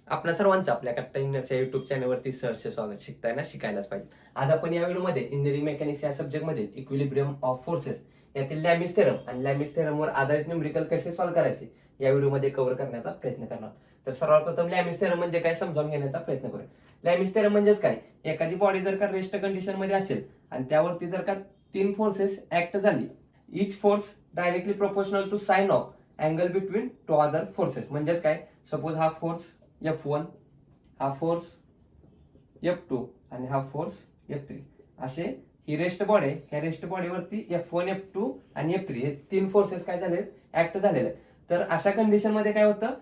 आपल्या सर्वांचं आपल्या कट्टा इंजिनियरच्या युट्यूब चॅनलवरती सहर्ष स्वागत. शिकताय ना, शिकायलाच पाहिजे. आज आपण या व्हिडिओमध्ये इंजिनिअरिंग मेकॅनिक्स या सब्जेक्टमध्ये इक्विलिब्रियम ऑफ फोर्सेस यातील लॅमिस थेरम आणि लॅमिस थेरमवर आधारित न्यूमेरिकल कसे सॉल्व्ह करायचे या व्हिडिओमध्ये कव्हर करण्याचा प्रयत्न करणार. तर सर्वात प्रथम लॅमिस थेरम म्हणजे काय समजावून घेण्याचा प्रयत्न करूया. लॅमिस थेरम म्हणजेच काय, एखादी बॉडी जर का रेस्ट कंडिशन मध्ये असेल आणि त्यावरती जर का तीन फोर्सेस ऍक्ट झाली, each force directly proportional to sine of angle between two other forces. म्हणजेच काय, सपोज हा फोर्स F1, हा फोर्स F2 आणि हा फोर्स F3. असे ही रेस्ट बॉडी आहे. ह्या रेस्ट बॉडीवरती F1, F2 आणि F3 हे तीन फोर्सेस काय झाले, ऍक्ट झालेले आहेत. तर अशा कंडिशन मध्ये काय होतं,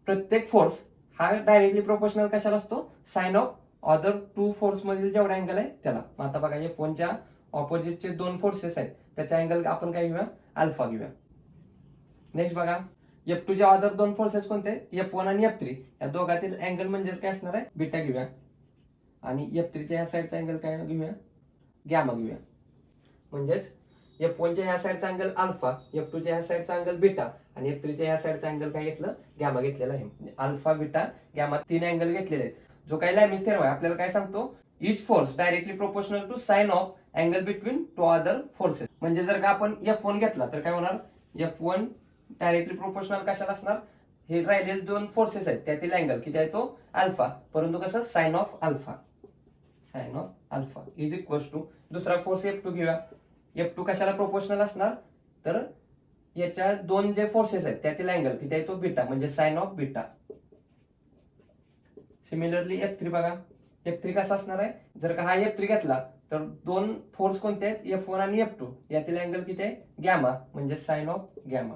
प्रत्येक फोर्स हा डायरेक्टली प्रोपोर्शनल कशाला असतो, sine of other to force मधील जेवढा अँगल आहे त्याला. आता बघा, F1च्या ऑपोजिटचे दोन फोर्सेस आहेत, त्याचा अँगल आपण काय घेऊया, अल्फा घेऊया. नेक्स्ट बघा, F2च्या अदर दोन फोर्सेस कोणते, F1 आणि F3. या दोघातील अँगल म्हणजेच काय असणार आहे, बीटा घेऊया. आणि F3च्या या साईडचा अँगल काय घेऊया, गॅमा घेऊया. म्हणजेच F1च्या या साईडचा अँगल अल्फा, F2च्या या साईडचा अँगल बीटा आणि F3च्या या साईडचा अँगल काय घेतलं, गॅमा घेतलेला आहे. अल्फा, बीटा, गॅमा तीन अँगल घेतलेले आहेत. जो काही लॅमिस थेरम आहे आपल्याला काय सांगतो, each force directly proportional to sine of angle between two other forces. म्हणजे जर का आपण F1 घेतला तर काय होणार, F1 डायरेक्टली प्रोपोर्शनल कशाला असणार, हे राहिलेले दोन फोर्सेस आहेत त्यातील अँगल किती आहे, तो अल्फा. परंतु कसं, sine of alpha, sine of alpha is equal to दुसरा फोर्स F2 घेऊया. F2 कशाला प्रोपोर्शनल असणार, तर याच्या दोन जे फोर्सेस आहेत त्यातील अँगल किती आहे, तो बीटा, म्हणजे sine of beta. Similarly F3 बघा, F3 कसा असणार आहे, जर का हा F3 घेतला तर दोन फोर्स कोणते आहेत, F1 आणि F2 यातील अँगल किती आहे, गॅमा, म्हणजे साइन ऑफ गॅमा.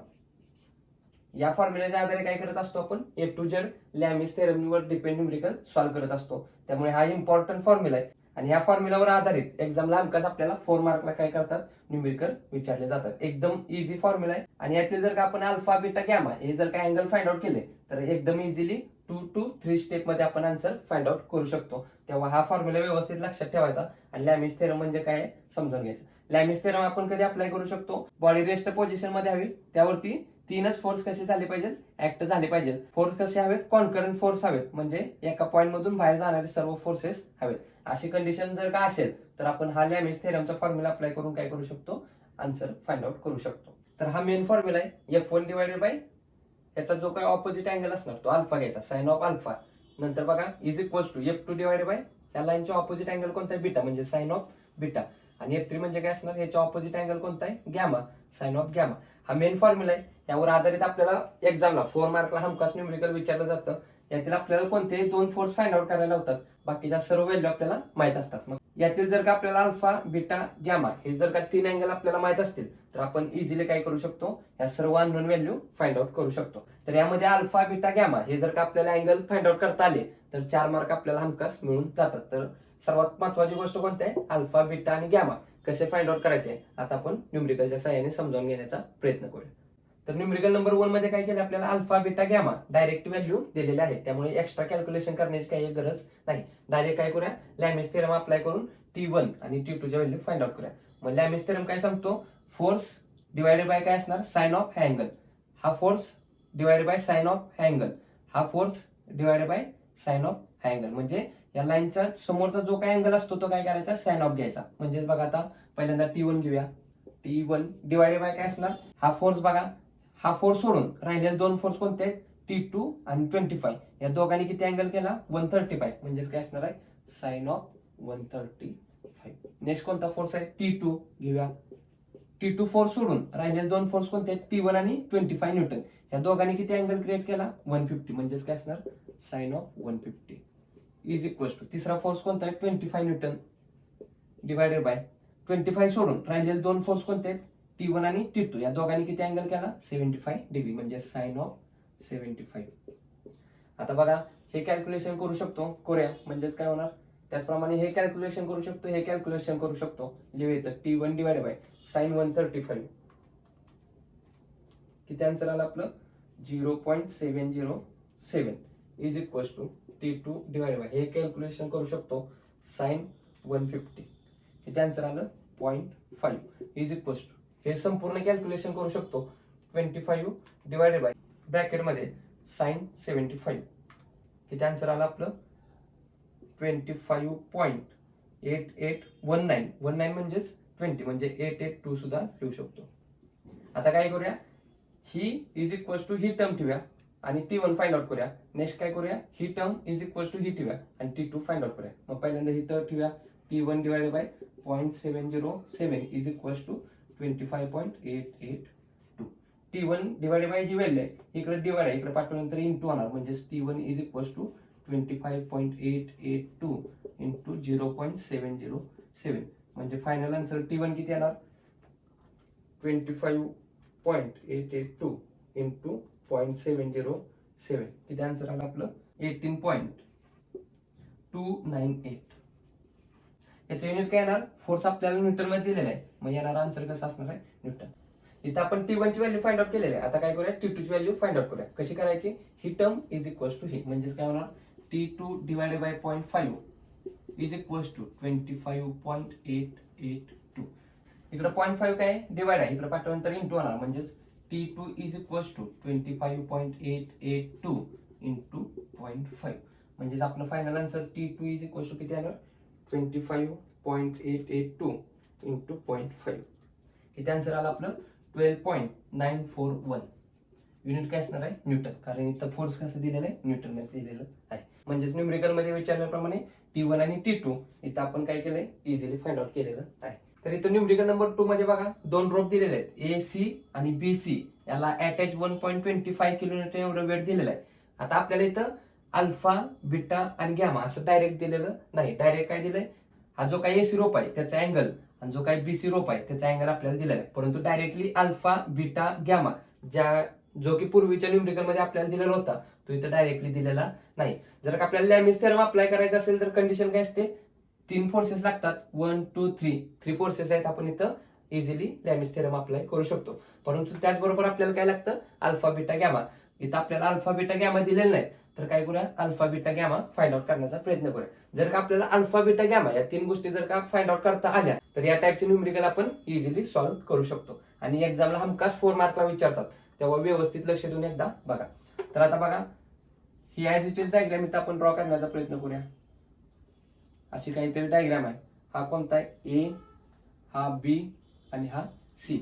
या फॉर्म्युल्याच्या आधारे काय करत असतो आपण, A to Z लॅमिस थेरमवर डिपेंड न्यूमेरिकल सॉल्व्ह करत असतो. त्यामुळे हा इम्पॉर्टंट फॉर्म्युला आहे आणि या फॉर्म्युलावर आधारित एक्झामला हमखास आपल्याला 4 मार्कला काय करतात, न्यूमेरिकल विचारले जातात. एकदम इझी फॉर्म्युला आहे आणि यातील जर का आपण अल्फा, बीटा, गॅमा हे जर का अँगल फाइंड आउट केले तर एकदम इझिली 2 to 3 स्टेप मध्ये आपण आन्सर फाइंड आउट करू शकतो. तेव्हा हा फॉर्म्युला व्यवस्थित लक्षात ठेवायचा आणि लॅमिस थेरम म्हणजे काय समजून घ्यायचं. लॅमिस थेरम आपण कधी अप्लाय करू शकतो, बॉडी रेस्ट पोझिशन मध्ये हवी त्यावरती तीनच फोर्स कसे झाले पाहिजे, ऍक्ट झाले पाहिजे. फोर्स कसे हवेत, कॉन्करंट फोर्स हवेत, म्हणजे एका पॉइंट मधून बाहेर जाणारे सर्व फोर्सेस हवेत. अशी कंडिशन जर का असेल तर आपण हा लॅमिस थेरमचा फॉर्म्युला अप्लाय करून काय करू शकतो, आन्सर फाइंड आउट करू शकतो. तर हा मेन फॉर्म्युला आहे. F1 डिवायडेड बाय याचा जो काही ऑपोजिट अँगल असणार तो अल्फा घ्यायचा, साइन ऑफ अल्फा. नंतर बघा, is equal to F2 divided by या लाईनचा ऑपोजिट अँगल कोणता आहे, बीटा, म्हणजे साइन ऑफ बीटा. आणि F3 म्हणजे काय असणार, याचा ऑपोजिट अँगल कोणता आहे, गॅमा, साइन ऑफ गॅमा. हा मेन फॉर्म्युला आहे. यावर आधारित आपल्याला एक्झामला 4 मार्कला हमखास न्यूमेरिकल विचारलं जातं. यातील आपल्याला कोणते दोन फोर्स फाइंड आउट करायला होतात, बाकीच्या सर्व व्हॅल्यू आपल्याला माहित असतात. मग यातील जर का आपल्याला अल्फा, बीटा, गॅमा हे जर का तीन अँगल आपल्याला माहित असतील तर आपण इझिली काय करू शकतो, या सर्व अननोन व्हॅल्यू फाइंड आउट करू शकतो. तर यामध्ये अल्फा, बीटा, गॅमा हे जर का आपल्याला अँगल फाइंड आउट करता आले तर 4 मार्क आपल्याला हमखास मिळून जातात. तर सर्वात महत्वाची गोष्ट कोणती आहे, अल्फा, बीटा आणि गॅमा कसे फाइंड आउट करायचे आता आपण न्यूमेरिकलच्या सहाय्याने समजावून घेण्याचा प्रयत्न करूया. तर न्यूमेरिकल नंबर 1 मध्ये काय केलं, आपल्याला alpha, beta, gamma direct value दिलेले आहेत. त्यामुळे एक्स्ट्रा कॅल्क्युलेशन करण्याची काही गरज नाही. डायरेक्ट काय करूया, लॅमिस थेरम अप्लाय करून T1 आणि T2 च्या व्हॅल्यू फाइंड आउट करूया. मग लॅमिस थेरम काय सांगतो, फोर्स डिवायडेड बाय काय असणार, साइन ऑफ अँगल. हा force divided by sine of angle, हा force divided by sine of angle. म्हणजे या लाईनचा समोरचा जो काय अँगल असतो तो काय करायचा, साइन ऑफ घ्यायचा. म्हणजे बघा, आता पहिल्यांदा T1 घेऊया. T1 डिवायडेड बाय काय असणार, हा फोर्स बघा, हा फोर्स सोडून राहिलेले दोन फोर्स कोणते आहेत, T2 आणि 25. या दोघांनी किती अँगल केला, 135. म्हणजेच काय असणार आहे, साइन ऑफ 135. नेक्स्ट कोणता फोर्स आहे, T2 घेऊया. T2 फोर्स सोडून राहिलेले दोन फोर्स कोणते आहेत, T1 आणि 25 न्यूटन. या दोघांनी किती अँगल क्रिएट केला, 150. म्हणजेच काय असणार, sine of 150 is equal to तिसरा फोर्स कोणता आहे, 25 न्यूटन डिवायडेड बाय 25 सोडून राहिलेले दोन फोर्स कोणते आहेत, T1 आणि T2. या दोघांनी किती अँगल केला, 75 डिग्री, म्हणजे साइन ऑफ 75. आता बघा, हे कॅल्क्युलेशन करू शकतो, करूया. म्हणजेच काय होणार, त्याचप्रमाणे हे कॅल्क्युलेशन करू शकतो, हे कॅल्क्युलेशन करू शकतो. लिहू येतं T1 डिवायडेड बाय साइन 135. किती आन्सर आला आपलं, 0.707 is equal to T2 divided by हे कॅल्क्युलेशन करू शकतो, साइन 150. किती आन्सर आलं, 0.5 इज इक्वल टू हे संपूर्ण कॅल्क्युलेशन करू शकतो, 25 डिवायडेड बाय ब्रॅकेट मध्ये साइन 75. किती आन्सर आला आपलं 25.8819 म्हणजेच 20 म्हणजे 882 सुद्धा ठेवू शकतो. आता काय करूया, ही इज इक्वल टू ही टर्म ठेवूया आणि T1 फाइंड आउट करूया. नेक्स्ट काय करूया, ही टर्म इज इक्वल टू ही ठेवूया आणि T2 फाइंड आउट करूया. मग पहिल्यांदा ही टर्म ठेवूया, T1 divided by 0.707 is equal to 25.882. T1 divided by ही व्हॅल्यू आहे, इकडे डिवाइड आहे, इकडे पाठवल्यानंतर इंटू होणार म्हणजे T1 is equal to 25.882 into 0.707 म्हणजे फायनल आन्सर T1 किती येणार 25.882 इंटू 0.707 किती आन्सर आला आपलं 18.298. याचं युनिट काय येणार, फोर्स आपल्याला न्यूटन मध्ये दिलेला आहे, मग येणार आन्सर कसं असणार आहे न्यूटन. इथं आपण T1 ची व्हॅल्यू फाइंड आउट केलेली आहे. आता काय करूया, T2 ची व्हॅल्यू फाइंड आउट करूया. कशी करायची, ही टर्म इज इक्वल टू ही म्हणजेच काय होणार T2 divided by 0.5 is equal to 25.882. इकडे 0.5 काय डिवाइड आहे, इकडे पाठवल्यानंतर इंटू होणार म्हणजेच T2 is equal to 25.882 into 0.5 म्हणजेच आपलं final answer T2 is equal to किती येणार 25.882 इंटू 0.5 किती आन्सर आला आपलं 12.941. युनिट काय असणार आहे न्यूटन, कारण इथं फोर्स कसं दिलेलं आहे न्यूटन मध्ये दिलेलं आहे. म्हणजेच न्यूमेरिकल मध्ये विचारल्याप्रमाणे T1 आणि T2 इथं आपण काय केलंय इझिली फाइंड आउट केलेलं आहे. तर इथं न्यूमेरिकल नंबर 2 मध्ये बघा दोन रोप दिलेले आहेत AC आणि BC, याला अटॅच 1.25 किलोमीटर एवढं वेट दिलेलं आहे. आता आपल्याला इथं अल्फा बीटा आणि गॅमा असं डायरेक्ट दिलेलं नाही. डायरेक्ट काय दिलंय, हा जो काही AC रोप आहे त्याचा अँगल आणि जो काही BC रोप आहे त्याचा अँगल आपल्याला दिलेला आहे. परंतु डायरेक्टली अल्फा बीटा गॅमा जो की पूर्वीच्या न्यूमेरिकल मध्ये आपल्याला दिलेला होता तो इथं डायरेक्टली दिलेला नाही. जर का आपल्याला लॅमिस थेरम अप्लाय करायचा असेल तर कंडिशन काय असते, 3 फोर्सेस लागतात, 1 2 3 फोर्सेस आहेत. आपण इथं इझिली लॅमिस थेरम अप्लाय करू शकतो. परंतु त्याचबरोबर आपल्याला काय लागतं अल्फा बीटा गॅमा. इथं आपल्याला अल्फा बीटा गॅमा दिलेलं नाही, तर काय करूया alpha beta gamma find out करण्याचा प्रयत्न करूया. जर का आपल्याला अल्फा बीटा गॅमा या 3 गोष्टी जर का फाइंड आउट करता आल्या तर या टाइपचे न्यूमेरिकल आपण इझिली सॉल्व्ह करू शकतो. आणि एक्झामला हमखास 4 मार्कला विचारतात, तेव्हा व्यवस्थित लक्ष देऊन एकदा बघा. तर आता बघा ही ॲज इट इज डायग्राम इथं आपण ड्रॉ करण्याचा प्रयत्न करूया. अशी काहीतरी डायग्राम आहे. हा कोणता आहे A, हा B आणि हा C.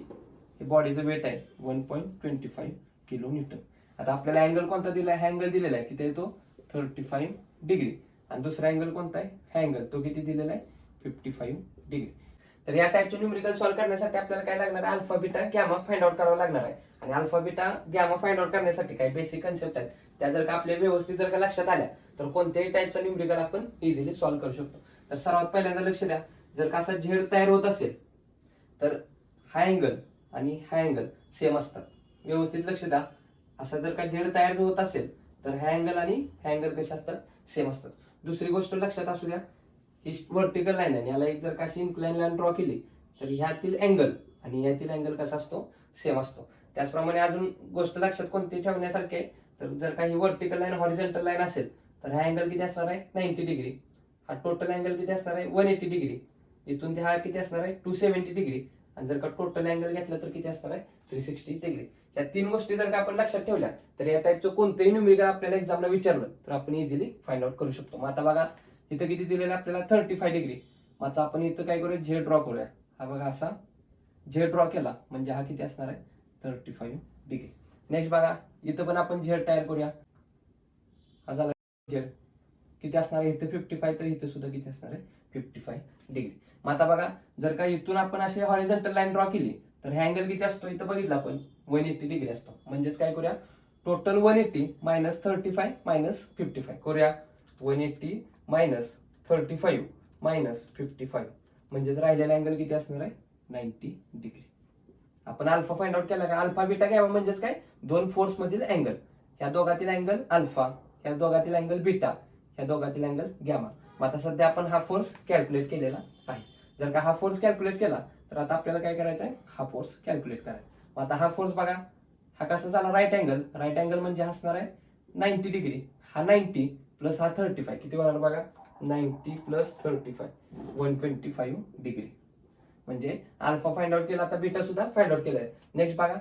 हे बॉडीचं वेट आहे 1.25 किलो न्यूटन. आता आपल्याला अँगल कोणता दिला आहे, हा अँगल दिलेला आहे किती आहे तो 35 डिग्री. आणि दुसरा अँगल कोणता आहे, हा अँगल तो किती दिलेला आहे 55 डिग्री. तर या टाइपचे न्यूमेरिकल सॉल्व्ह करण्यासाठी आपल्याला काय लागणार आहे alpha beta gamma find out करावा लागणार आहे. आणि alpha beta gamma find out करण्यासाठी काही बेसिक कन्सेप्ट आहेत, त्या जर का आपल्या व्यवस्थित जर का लक्षात आल्या तर कोणत्याही टाइपचा न्यूमेरिकल आपण इझिली सॉल्व्ह करू शकतो. तर सर्वात पहिल्यांदा लक्ष द्या, जर का असा झेड तयार होत असेल तर हा अँगल आणि हा अँगल सेम असतात. व्यवस्थित लक्ष द्या, असा जर का झेड तयार होत असेल तर हा अँगल आणि हा अँगल कसे असतात सेम असतात. दुसरी गोष्ट लक्षात असू द्या, ही वर्टिकल लाईन आहे, याला एक जर का अशी इन्क्लाइन लाईन ड्रॉ केली तर ह्यातील अँगल आणि ह्यातील अँगल कसा असतो सेम असतो. त्याचप्रमाणे अजून गोष्ट लक्षात कोणती ठेवण्यासारखी आहे, तर जर का ही वर्टिकल लाईन हॉरिझॉन्टल लाईन असेल तर हा अँगल किती असणार आहे 90 डिग्री. हा टोटल अँगल किती असणार आहे 180 डिग्री. इथून ते हा किती असणार आहे 270 डिग्री. आणि जर का टोटल अँगल घेतला तर किती असणार आहे 360 डिग्री. या 3 गोष्टी जर का आपण लक्षात ठेवल्या तर या टाइपचं कोणतंही न्यूमेरिकल आपल्याला एक्झामला विचारलं तर आपण इझिली फाइंड आउट करू शकतो. मग आता बघा इथं किती दिलेलं आपल्याला 35 डिग्री. मग आता आपण इथं काय करूया झेड ड्रॉ करूया. हा बघा असा झेड ड्रॉ केला म्हणजे हा किती असणार आहे 35 डिग्री. नेक्स्ट बघा इथं पण आपण झेड तयार करूया. हा झाला झेड किती असणार आहे इथं 55, तर इथं सुद्धा किती असणार आहे 55 डिग्री. मग आता बघा जर का इथून आपण अशी हॉरिझॉन्टल लाईन ड्रॉ केली तर हे अँगल किती असतो इथं बघितलं आपण 180 डिग्री असतो. म्हणजेच काय करूया टोटल 180 मायनस 35 मायनस 55 करूया. 180 मायनस 35 मायनस 55 म्हणजेच राहिलेला अँगल किती असणार आहे 90 डिग्री. आपण अल्फा फाइंड आउट केला का अल्फा बीटा घ्यावा म्हणजेच काय दोन फोर्स मधील अँगल, ह्या दोघातील अँगल अल्फा, ह्या दोघातील अँगल बीटा, ह्या दोघातील अँगल गॅमा. मग आता सध्या आपण हा फोर्स कॅल्क्युलेट केलेला आहे. जर का हा फोर्स कॅल्क्युलेट केला तर आता आपल्याला काय करायचं आहे हा फोर्स कॅल्क्युलेट करायचा. मग आता हा फोर्स बघा हा कसा झाला राईट अँगल. राईट अँगल म्हणजे असणार आहे 90 डिग्री. हा 90 प्लस हा 35 किती होणार बघा 90 प्लस 35 125 डिग्री. म्हणजे अल्फा फाइंड आउट केला, आता बीटा सुद्धा फाइंड आउट केलाय. नेक्स्ट बघा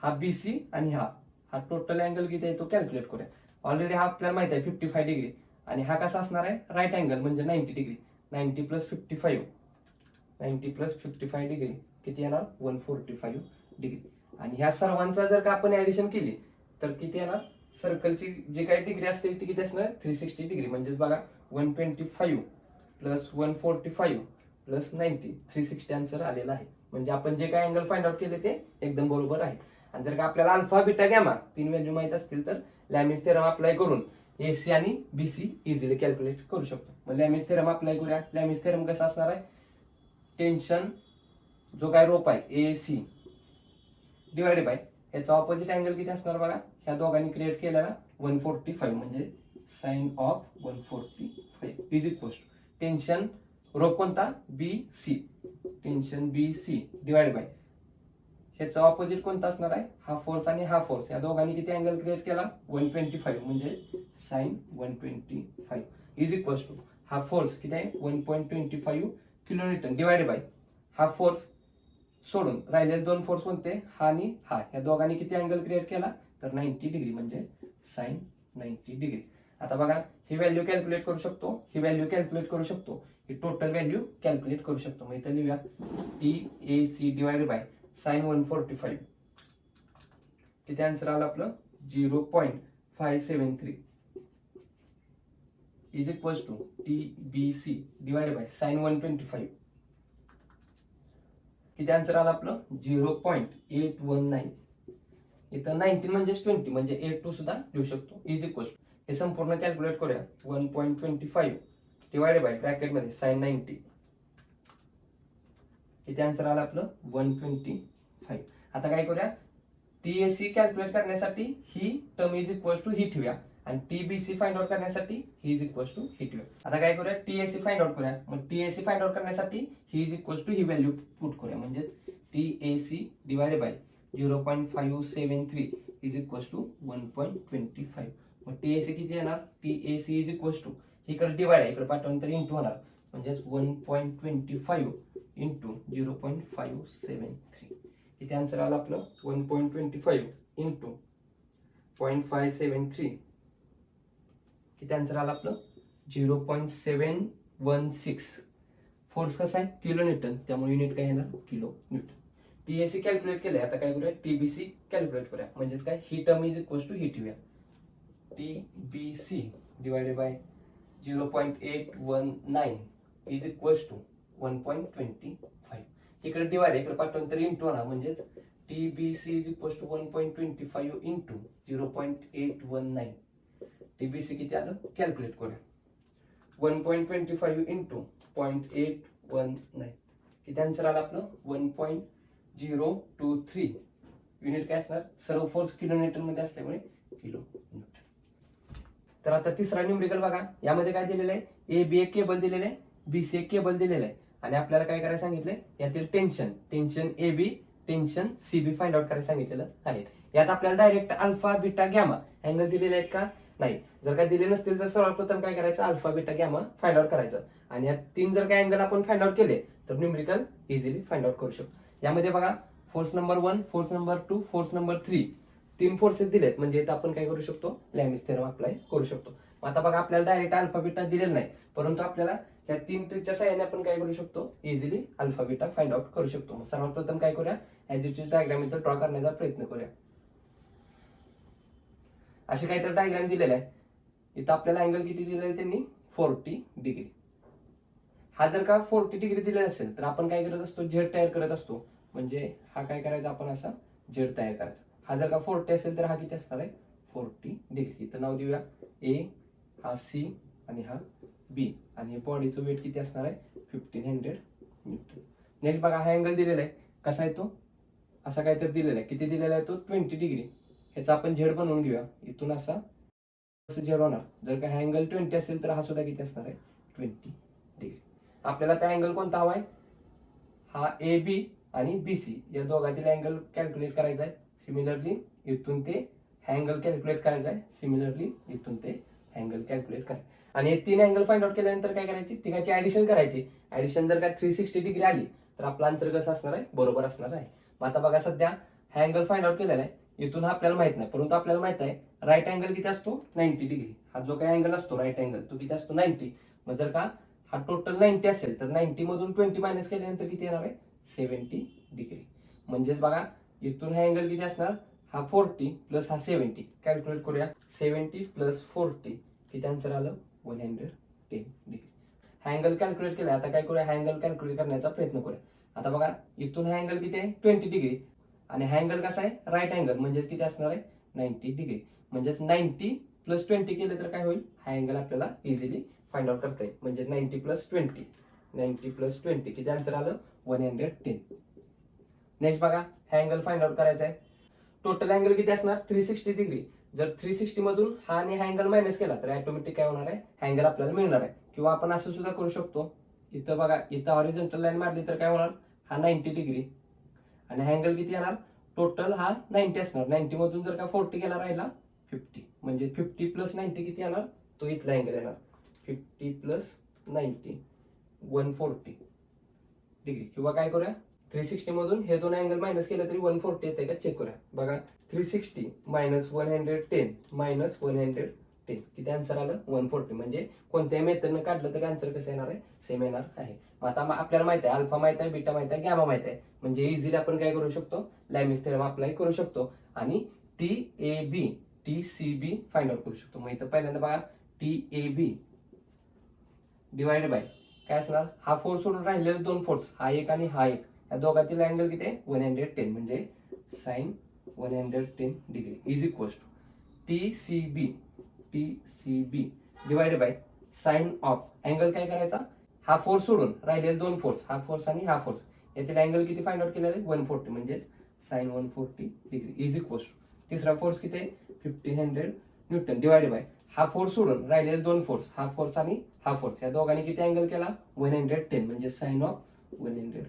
हा BC आणि हा टोटल अँगल किती आहे तो कॅल्क्युलेट करूया. ऑलरेडी हा आपल्याला माहित आहे 55 डिग्री, आणि हा कसा असणार आहे राईट अँगल म्हणजे 90 डिग्री. 90 प्लस 55, 90 प्लस 55 डिग्री किती येणार 145 डिग्री. आणि ह्या सर्वांचा जर का आपण ऍडिशन केली तर किती येणार, सर्कलची जी काही डिग्री असते ती किती असणार 360 डिग्री. म्हणजेच बघा 125 प्लस 145 प्लस 90, 360 आन्सर आलेला आहे. म्हणजे आपण जे काही अँगल फाइंड आउट केले ते एकदम बरोबर आहेत. आणि जर का आपल्याला अल्फा बीटा गॅमा तीन व्हॅल्यू माहित असतील तर लॅमिस थेरम अप्लाय करून एसी आणि बीसी इझिली कॅल्क्युलेट करू शकतो. मग लॅमिस थेरम अप्लाय करूया. लॅमिस थेरम कसा असणार आहे, टेन्शन जो काय रोप आहे ए सी डिवाइडेड बाय याचा ऑपोजिट अँगल किती असणार बघा, ह्या दोघांनी क्रिएट केलेला 145 म्हणजे sine of 145 is equal to tension rope कोणता B C, tension B C divide by ह्याचा ऑपोजिट कोणता असणार आहे हा फोर्स आणि हा फोर्स, या दोघांनी किती अँगल क्रिएट केला 125 म्हणजे साइन 125 इज इक्वल टू हा फोर्स किती आहे 1.25 किलोन्यूटन डिवाइड बाय हा फोर्स सोडून राहिलेले दोन फोर्स कोणते हा आणि हा, या दोघांनी किती अँगल क्रिएट केला तर 90 डिग्री म्हणजे साइन 90 डिग्री. आता बघा ही व्हॅल्यू कॅल्क्युलेट करू शकतो, ही व्हॅल्यू कॅल्क्युलेट करू शकतो, ही टोटल व्हॅल्यू कॅल्क्युलेट करू शकतो. मग इथं लिहूया T A C divided by sine 145 किती आन्सर आलं आपलं 0.573 is equal to T B C divided by sine 125 किती आन्सर आला आपलं 0.819. इथं 19 म्हणजे 20 म्हणजे 82 सुद्धा लिहू शकतो इज इक्वल टू हे संपूर्ण कॅल्क्युलेट करूया 1.25 डिवाइडेड बाय ब्रॅकेट मध्ये साइन 90 किती आन्सर आला आपलं 125. आता काय करूया टीएसी कॅल्क्युलेट करण्यासाठी ही टर्म इज इक्वल टू ही ठेवूया आणि टीबीसी फाइंड आउट करण्यासाठी ही इज इक्वल टू ही ठेवूया. आता काय करूया टीएसी फाइंड आउट करूया. मग टीएसी फाइंड आउट करण्यासाठी ही इज इक्वल टू ही व्हॅल्यू पुट करूया म्हणजेच TAC divided by 0.573 is equal to 1.25. मग टीएसी किती येणार टीएसी इज इक्वल टू इकडे डिवाइड आहे इकडे पाठवून तर इंटू होणार म्हणजेच 1.25 इंटू 0.573 इथे आन्सर आला आपलं 1.25 इंटू 0.573 किती आन्सर आला आपलं 0.716. फोर्स कसा आहे किलो न्यूटन त्यामुळे युनिट काय येणार किलो न्यूटन. टीएसी कॅल्क्युलेट केलंय. आता काय करूया टीबीसी कॅल्क्युलेट करूया म्हणजेच काय ही टर्म इज इक्वल टू ही ठेवूया TBC divided by 0.819 is equal to 1.25. इकडे डिवाइड इकडे पाठवून तर इंटू होणार म्हणजेच TBC is equal to 1.25 into 0.819. TBC किती आलं कॅल्क्युलेट करूया 1.25 इंटू 0.819 किती आन्सर आला आपलं 1.023. युनिट काय असणार सर्व फोर्स किलोमीटर मध्ये असल्यामुळे किलो न्यूटन. तर आता तिसरा न्यूमरिकल बघा यामध्ये काय दिलेलं आहे ए बी एक केबल दिलेलं आहे बी सी एक केबल दिलेलं आहे आणि आपल्याला काय करायला सांगितलंय यातील tension A B tension C B find out करायला सांगितलेलं आहे. यात आपल्याला direct alpha beta gamma angle दिलेले आहेत का नाही. जर काय दिले नसतील तर सर्वप्रथम काय करायचं alpha beta gamma find out करायचं आणि या तीन जर काय अँगल आपण फाइंड आउट केले तर न्यूमरिकल इझिली फाइंड आउट करू शकतो. यामध्ये बघा force number 1 force number 2 force number 3 तीन फोर्सेस दिलेत म्हणजे इथं आपण काय करू शकतो लॅमिस थेरम अप्लाय करू शकतो. आता बघा आपल्याला डायरेक्ट अल्फा बीटा दिलेला नाही परंतु आपल्याला या तीन ट्रिकच्या सहाय्याने आपण काय करू शकतो easily alpha beta find out करू शकतो. मग सर्वप्रथम काय करूया ऍज इट इज डायग्राम इथं ड्रॉ करण्याचा प्रयत्न करूया. असे काहीतरी डायग्राम दिलेला आहे. इथं आपल्याला अँगल किती दिलेला आहे त्यांनी 40 डिग्री. हा जर का 40 डिग्री दिलेला असेल तर आपण काय करत असतो झेड तयार करत असतो म्हणजे हा काय करायचा आपण असा झेड तयार करायचा. हा जर का 40 असेल तर हा किती असणार आहे 40 डिग्री. इथं नाव देऊया ए हा सी आणि हा बी आणि बॉडीचं वेट किती असणार आहे 1500 न्यूटन. नेक्स्ट बघा हा अँगल दिलेला आहे कसा आहे तो असा काहीतरी दिलेला आहे किती दिलेला आहे तो 20 डिग्री. ह्याचा आपण झेड बनवून घेऊया इथून असा झेड होणार. जर का हा अँगल 20 असेल तर हा सुद्धा किती असणार आहे 20 डिग्री. आपल्याला त्या अँगल कोणता हवाय हा ए बी आणि बी सी या दोघांतील अँगल कॅल्क्युलेट करायचा आहे. सिमिलरली इथून ते अँगल कॅल्क्युलेट करायचा आहे. सिमिलरली इथून ते अँगल कॅल्क्युलेट करायचं आणि हे तीन अँगल फाइंड आउट केल्यानंतर काय करायची तिघाची ऍडिशन करायची. ऍडिशन जर का 360 डिग्री आली तर आपला आन्सर कसं असणार आहे बरोबर असणार आहे. मग आता बघा सध्या हा अँगल फाइंड आउट केलेला आहे इथून हा आपल्याला माहित नाही, परंतु आपल्याला माहित आहे राईट अँगल किती असतो 90 डिग्री. हा जो काही अँगल असतो राईट अँगल तो किती असतो 90. मग जर का हा टोटल 90 असेल तर 90 मधून 20 मायनस केल्यानंतर किती येणार आहे 70 डिग्री. म्हणजेच बघा इथून हा अँगल किती असणार, हा 40 प्लस हा 70. कॅल्क्युलेट करूया. 70 प्लस 40 किती आन्सर आलं 110 डिग्री. हा अँगल कॅल्क्युलेट केला. आता काय करूया, हा अँगल कॅल्क्युलेट करण्याचा प्रयत्न करूया. आता बघा इथून हा अँगल किती आहे 20 डिग्री आणि हा अँगल कसा आहे राईट अँगल, म्हणजेच किती असणार आहे 90 डिग्री. म्हणजेच 90 प्लस 20 केलं तर काय होईल, हा अँगल आपल्याला इझिली फाइंड आउट करता येईल. म्हणजे 90 प्लस 20, 90 प्लस 20 किती आन्सर आलं 110. नेक्स्ट बघा हा अँगल फाइंड आउट करायचा आहे. टोटल अँगल किती असणार 360 डिग्री. जर 360 मधून हा आणि हा अँगल मायनस केला तर ऑटोमॅटिक काय होणार आहे, हा अँगल आपल्याला मिळणार आहे. किंवा आपण असं सुद्धा करू शकतो, इथं बघा इथं हॉरिझॉन्टल लाईन मारली तर काय होणार, हा 90 डिग्री आणि हा अँगल किती येणार टोटल हा 90 असणार. 90 मधून जर का 40 गेला राहिला 50, म्हणजे 50 प्लस 90 किती येणार, तो इथला अँगल येणार 50 प्लस 90 140 डिग्री. किंवा काय करूया 360 मधून हे दोन अँगल मायनस केलं तरी 140 येते का चेक करूया. बघा 360 मायनस 110 मायनस 110 किती आन्सर आलं 140. म्हणजे कोणत्याही मेथडनं काढलं तरी आन्सर कसं येणार आहे सेम येणार आहे. आता आपल्याला माहित आहे अल्फा माहित आहे, बीटा माहित आहे, गॅमा माहित आहे. म्हणजे इझिली आपण काय करू शकतो लॅमिस थेरम अप्लाय करू शकतो आणि TAB TCB फाइंड आउट करू शकतो. मग इथं पहिल्यांदा बघा TAB डिवाइडेड बाय काय असणार, हा फोर्स सोडून राहिलेले दोन फोर्स, हा एक आणि हा एक, या दोघातील अँगल किती आहे 110 म्हणजे sine 110 degree is equal to TCB divided by sine of angle काय करायचा, हा फोर्स सोडून राहिलेले दोन फोर्स, हा फोर्स आणि हा फोर्स, यातील अँगल किती फाइंड आउट केलेला आहे 140 म्हणजे sine 140 degree is equal to तिसरा फोर्स किती आहे 1500 न्यूटन डिवाइडेड बाय हा फोर्स सोडून राहिलेले दोन फोर्स, हा फोर्स आणि हा फोर्स, या दोघांनी किती अँगल केला 110 म्हणजे साइन ऑफ 110.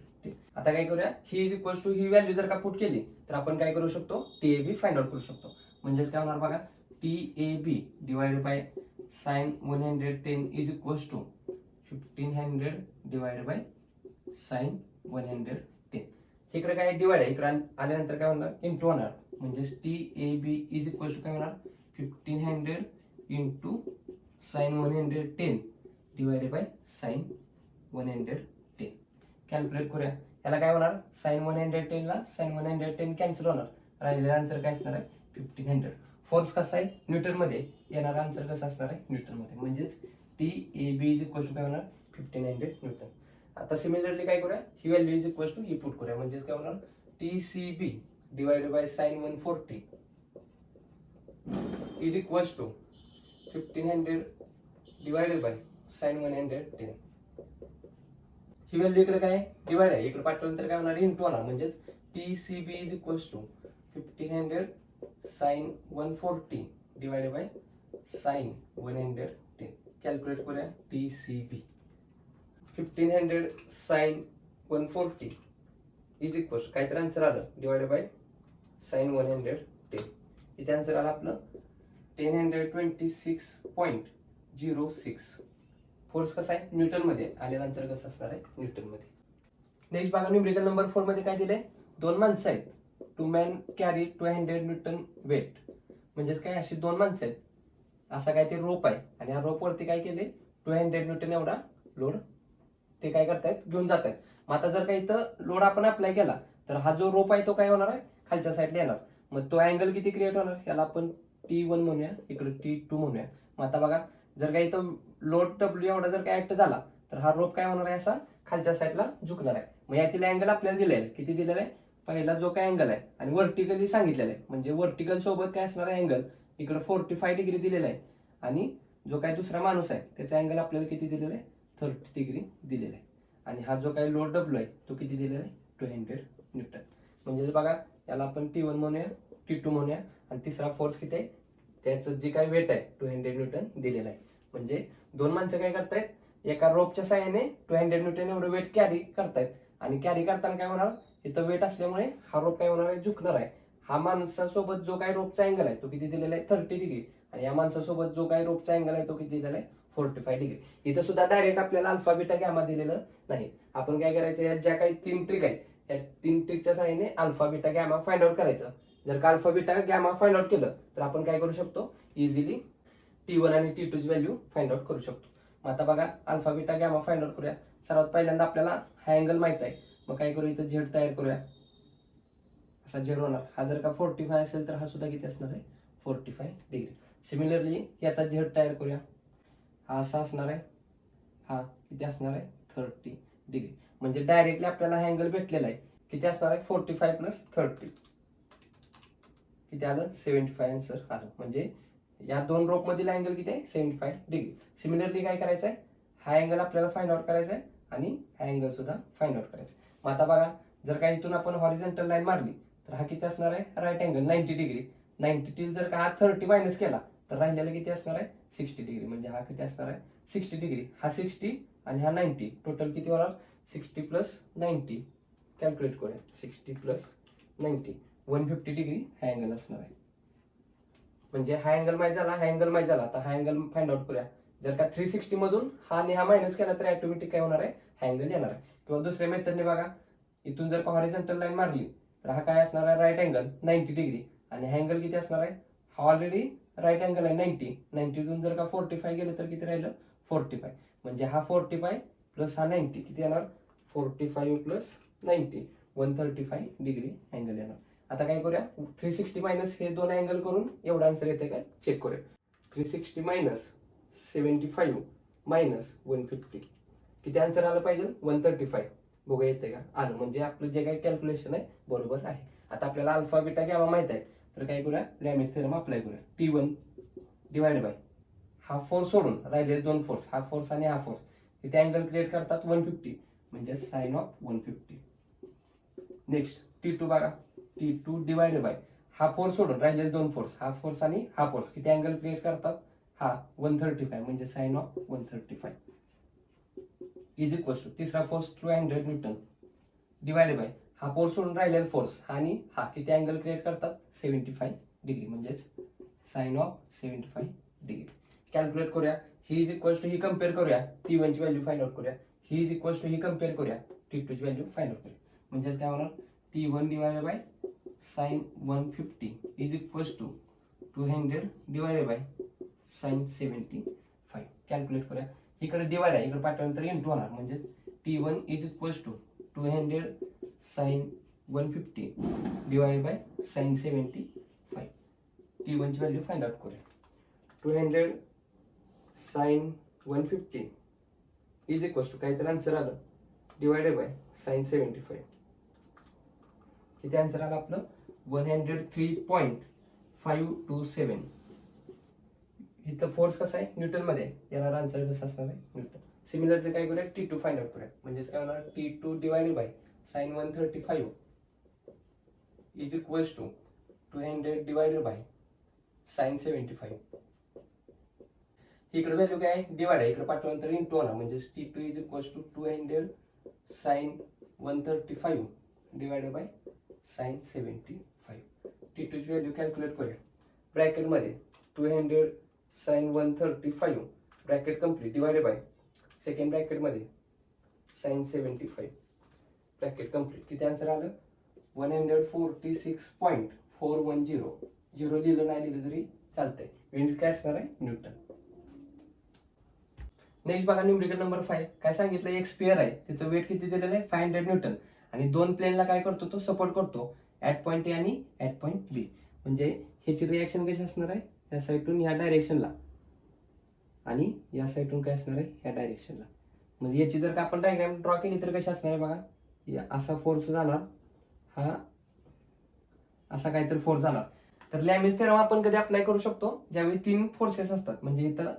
आता काय करूया, ही इज इक्वल टू ही व्हॅल्यू जर का पुट केली तर आपण काय करू शकतो TAB फाइंड आउट करू शकतो. म्हणजेच काय होणार बघा TAB divided by sine 110 is equal to 1500 divided by sine 110. इकडे काय डिवाइड आहे, इकडे आल्यानंतर काय होणार इंटू होणार. म्हणजेच TAB इज इक्वल टू काय होणार 1500 into sine 110 divided by sine 110. Calculate करूया. याला काय होणार साइन 110 ला साइन 110 कॅन्सल होणार. राहिलेला आन्सर काय असणार आहे 1500. फोर्स कसा आहे न्यूटन मध्ये, येणारा आन्सर कसा असणार आहे न्यूटन मध्ये. म्हणजेच TAB इज इक्वल टू काय होणार 1500 न्यूटन. आता सिमिलरली काय करूया, ही व्हॅल्यू इज इक्वल टू ही पुट करूया. म्हणजेच काय होणार TCB divided by sine 140 is equal to 1500 divided by sine 110. ही व्हॅल्यू इकडे काय डिवाइड आहे, इकडे पाठवल्यानंतर काय होणार इंटू होणार. म्हणजेच TCB is equal to 1500 sine 140 divided by sine 110. Calculate करूया TCB 1500 sine 140 is equal to काहीतरी आन्सर आलं डिवाइडेड बाय साइन 110. इथे आन्सर आलं आपलं 1026.06. फोर्स कसा आहे न्यूटन मध्ये, आलेला आन्सर कसं असणार आहे न्यूटन मध्ये. नेक्स्ट बघा न्यूमेरिकल नंबर 4 मध्ये काय दिलंय, दोन माणसं आहेत, 2 मॅन कॅरी 200 न्यूटन वेट. म्हणजेच काय अशी दोन माणसं आहेत, असा काय ते रोप आहे आणि या रोप वरती काय केले 200 न्यूटन एवढा लोड ते काय करतायत घेऊन जात आहेत. मग आता जर काही इथं लोड आपण अप्लाय केला तर हा जो रोप आहे तो काय होणार आहे खालच्या साईडला येणार. मग तो अँगल किती क्रिएट होणार, याला आपण T1 म्हणूया, इकडे T2 म्हणूया. मग आता बघा जर काही इथं लोड W एवढा जर काय ऍक्ट झाला तर हा रोप काय होणार आहे असा खालच्या साईडला झुकणार आहे. मग यातील अँगल आपल्याला दिलेला आहे, किती दिलेला आहे पहिला जो काय अँगल आहे आणि व्हर्टिकली सांगितलेला आहे. म्हणजे व्हर्टिकल सोबत काय असणार आहे अँगल इकडे 45 डिग्री दिलेला आहे आणि जो काय दुसरा माणूस आहे त्याचा अँगल आपल्याला किती दिलेला आहे 30 डिग्री दिलेला आहे. आणि हा जो काही लोड W आहे तो किती दिलेला आहे 200 न्यूटन. म्हणजे बघा याला आपण T1 म्हणूया, T2 म्हणूया आणि तिसरा फोर्स किती आहे त्याचं जे काही वेट आहे 200 न्यूटन दिलेला आहे. म्हणजे दोन माणसं काय करतायत, एका रोपच्या साहाय्याने 200 न्यूटन एवढं वेट कॅरी करतायत आणि कॅरी करताना काय होणार इथं वेट असल्यामुळे हा रोप काय होणार आहे झुकणार आहे. हा माणसासोबत जो काही रोपचा अँगल आहे तो किती दिलेला आहे 30 डिग्री आणि या माणसासोबत जो काही रोपचा अँगल आहे तो किती दिलेला आहे 45 डिग्री. इथं सुद्धा डायरेक्ट आपल्याला अल्फा बीटा गॅमा दिलेलं नाही. आपण काय करायचं, या ज्या काही 3 ट्रिक आहेत या 3 ट्रिकच्या साहाय्याने alpha beta gamma find out करायचं. जर का alpha beta gamma find out केलं तर आपण काय करू शकतो, इझिली T1 आणि T2 ची व्हॅल्यू फाइंड आउट करू शकतो. मग आता बघा alpha beta gamma find out करूया. सर्वात पहिल्यांदा आपल्याला हा अँगल माहित आहे, मग काय करू इथं झेड तयार करूया. असा झेड होणार. हा जर का 45 असेल तर हा सुद्धा किती असणार आहे, 45 डिग्री. सिमिलरली याचा झेड तयार करूया. हा असा असणार आहे, हा किती असणार आहे, 30 डिग्री. म्हणजे डायरेक्टली आपल्याला हा अँगल भेटलेला आहे. किती असणार आहे, 45 प्लस 30 किती आलं, 75 आन्सर आलं. म्हणजे या दोन रोप मधील अँगल किती आहे, 75 डिग्री. सिमिलरली काय करायचं आहे, हा अँगल आपल्याला फाइंड आउट करायचा आहे आणि हा अँगल सुद्धा फाइंड आउट करायचा आहे. मग आता बघा जर का इथून आपण हॉरिझॉन्टल लाईन मारली तर हा किती असणार आहे, राईट अँगल 90 डिग्री. 90 जर का हा 30 मायनस केला तर राहिलेला किती असणार आहे, 60 डिग्री. म्हणजे हा किती असणार आहे, 60 डिग्री. हा 60 आणि हा 90 टोटल किती होणार, 60 प्लस 90 कॅल्क्युलेट करूया. 60 प्लस 90 150 डिग्री हा अँगल असणार आहे. म्हणजे हा अँगल माहित झाला, हा अँगल माहित झाला. आता हा अँगल फाइंड आउट करूया. जर का 360 मधून हा आणि हा मायनस केला तर ऑटोमॅटिक काय होणार आहे, हा अँगल येणार आहे. किंवा दुसऱ्या मेथडने बघा, इथून जर का हॉरिझॉन्टल लाईन मारली तर हा काय असणार आहे, राईट अँगल 90 डिग्री. आणि हा अँगल किती असणार आहे, हा ऑलरेडी राईट अँगल आहे 90. 90तून जर का 45 गेलं तर किती राहिलं, 45. म्हणजे हा 45 प्लस हा 90 किती येणार, 45 प्लस 90 135 डिग्री अँगल येणार. आता काय करूया, 360 मायनस हे दोन अँगल करून एवढा आन्सर येते काय चेक करूया. 360 मायनस 75 मायनस 150 किती आन्सर आलं पाहिजे, 135. बघूया येते का, आलं. म्हणजे आपलं जे काही कॅल्क्युलेशन आहे बरोबर आहे. आता आपल्याला अल्फा बीटा गॅमा माहित आहे तर काय करूया, लॅमिस थेरम अप्लाय करूया. P1 डिवाइड बाय हा फोर्स सोडून राहिले दोन फोर्स, हा फोर्स आणि हा फोर्स, तिथे अँगल क्रिएट करतात 150 म्हणजे साइन ऑफ 150. नेक्स्ट T2 बघा, T2 डिवाइडेड बाय हा फोर्स सोडून राहिलेले दोन फोर्स, हा फोर्स आणि हा फोर्स, किती अँगल क्रिएट करतात, हा 135 म्हणजे sine of 135 is equal to तिसरा फोर्स 200 न्यूटन डिवाइडेड बाय हा फोर्स सोडून राहिलेला फोर्स आणि हा किती अँगल क्रिएट करतात, 75 डिग्री म्हणजेच साइन ऑफ 75 डिग्री. कॅल्क्युलेट करूया. ही इज इक्वल टू ही कम्पेअर करूया, T1 ची व्हॅल्यू फाइंड आउट करूया. ही इज इक्वल टू ही कम्पेअर करूया, T2 ची व्हॅल्यू फाइंड आउट करूया. म्हणजेच काय होणार, T1 divided by sine 150 is equal to 200 divided by sine 75. Calculate करूया. इकडे डिवाइड आहे, इकडे पाठवल्यानंतर इंटू होणार. म्हणजेच T1 is equal to 200 sine 150 divided by sine 75. T1 ची व्हॅल्यू फाइंड आउट करूया. 200 साइन 150 इज इक्वल टू काहीतरी आन्सर आलं डिवाइडेड बाय साइन 75. किती आन्सर आलं आपलं, 103.527. इथं फोर्स कसा आहे, न्यूटन मध्ये, येणार आन्सर कसं असणार आहे, न्यूटन. सिमिलरली काय करूया, T2 फाइंड आउट करूया. म्हणजेच काय होणार, T2 divided by sine 135 is equal to 200 divided by sine 75. इकडे व्हॅल्यू काय आहे, डिवाइड आहे, इकडे पाठवल्यानंतर इंटू होणार. म्हणजेच T2 is equal to 200 sine 135 divided by sine 75. T2 ची व्हॅल्यू कॅल्क्युलेट करूया. ब्रॅकेट मध्ये 200 sine 135 bracket complete divided by second bracket मध्ये साइन 75 ब्रॅकेट कम्प्लीट. किती आन्सर आलं, 146.410. झिरो लिहिलं नाही लिहिलं तरी चालतंय. युनिट काय असणार आहे, न्यूटन. नेक्स्ट बघा, न्यूमेरिकल नंबर 5. काय सांगितलं, एक स्पिअर आहे, त्याचं वेट किती दिलेलं आहे, 500 न्यूटन. आणि दोन प्लेनला काय करतो, तो सपोर्ट करतो ऍट पॉइंट ए आणि ऍट पॉइंट बी. म्हणजे ह्याची रिॲक्शन कशी असणार आहे, या साईडून ह्या डायरेक्शनला आणि या साईडून काय असणार आहे, ह्या डायरेक्शनला. म्हणजे याची जर का आपण डायग्राम ड्रॉ केली तर कशी असणार आहे बघा, असा फोर्स जाणार, हा असा काहीतरी फोर्स जाणार. तर लॅमिस थेरम आपण कधी अप्लाय करू शकतो, ज्यावेळी तीन फोर्सेस असतात. म्हणजे इथं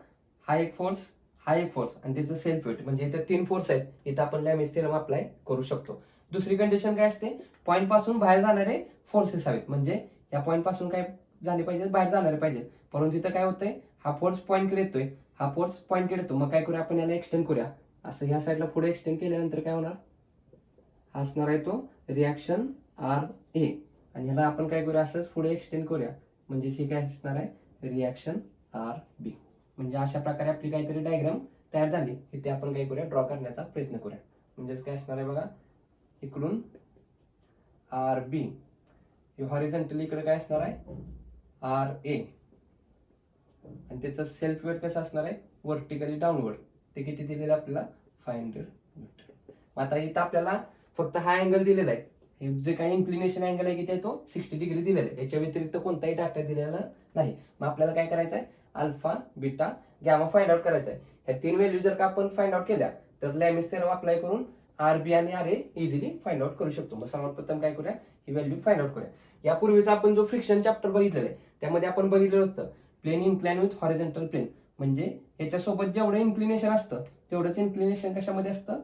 हा एक फोर्स, हा एक फोर्स आणि त्याचं सेल्फ वेट, म्हणजे इथं तीन फोर्स आहेत, इथं आपण लॅमिस थेरम अप्लाय करू शकतो. दुसरी कंडिशन काय असते, पॉईंट पासून बाहेर जाणारे फोर्सेस हवेत. म्हणजे या पॉईंट पासून काय झाले पाहिजे, बाहेर जाणारे पाहिजे. परंतु इथं काय होतंय, हा फोर्स पॉईंटकडे येतोय, हा फोर्स पॉईंटकडे येतो. मग काय करूया आपण, याला एक्सटेंड करूया. असं ह्या साईडला पुढे एक्सटेंड केल्यानंतर काय होणार, हा असणार आहे तो रिॲक्शन RA. आणि ह्याला आपण काय करूया, असंच पुढे एक्सटेंड करूया. म्हणजे ही काय असणार आहे, रिॲक्शन RB. म्हणजे अशा प्रकारे आपली काहीतरी डायग्राम तयार झाली. इथे आपण काय करूया, ड्रॉ करण्याचा प्रयत्न करूया. म्हणजेच काय असणार आहे बघा, इकडून RB हॉरिझॉन्टली इकडे काय असणार आहे आर ए, आणि त्याचं सेल्फ वेट कसं असणार आहे व्हर्टिकली डाऊनवर्ड, ते किती दिलेलं आपल्याला 500 न्यूटन. आता इथं आपल्याला फक्त हा अँगल दिलेला आहे, हे जे काही इन्क्लिनेशन अँगल आहे की ते तो 60 डिग्री दिलेला आहे, याच्या व्यतिरिक्त कोणताही डाटा दिलेला नाही. मग आपल्याला काय करायचं आहे alpha beta gamma find out करायचा आहे. ह्या 3 व्हॅल्यू जर का आपण फाइंड आउट केल्या तर लॅमिस थेरम अप्लाय करून आर बी आणि R A easily find out करू शकतो. मग सर्वप्रथम काय करूया ही व्हॅल्यू फाइंड आउट करूया. यापूर्वीचा आपण जो फ्रिक्शन चॅप्टर बघितलेला आहे त्यामध्ये आपण बघितलं होतं plane incline with horizontal plane, म्हणजे याच्यासोबत जेवढं इन्क्लिनेशन असतं तेवढंच इन्क्लिनेशन कशामध्ये असतं,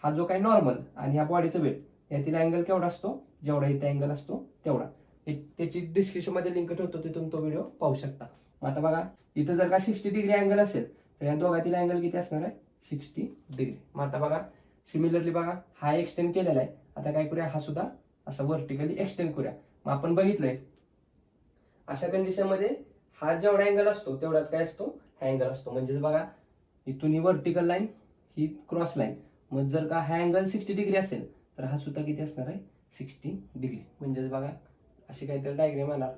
हा जो काही नॉर्मल आणि ह्या बॉडीचं वेट यातील अँगल केवढा असतो, जेवढा इथे अँगल असतो तेवढा. त्याची डिस्क्रिप्शन मध्ये लिंक ठेवतो, तिथून तो व्हिडिओ पाहू शकता. आता बघा इथं जर का 60 डिग्री अँगल असेल तर या दोघातील अँगल किती असणार आहे 60 डिग्री. मग आता बघा सिमिलरली बघा हा एक्सटेंड केलेला आहे, आता काय करूया हा सुद्धा असं व्हर्टिकली एक्सटेंड करूया. मग आपण बघितलंय अशा कंडिशन मध्ये हा जेवढा अँगल असतो तेवढाच काय असतो हा अँगल असतो. म्हणजे बघा इथून ही व्हर्टिकल लाईन ही क्रॉस लाईन, मग जर का हा अँगल 60 डिग्री असेल तर हा सुद्धा किती असणार आहे 60 डिग्री. म्हणजेच बघा अशी काहीतरी डायग्राम येणार.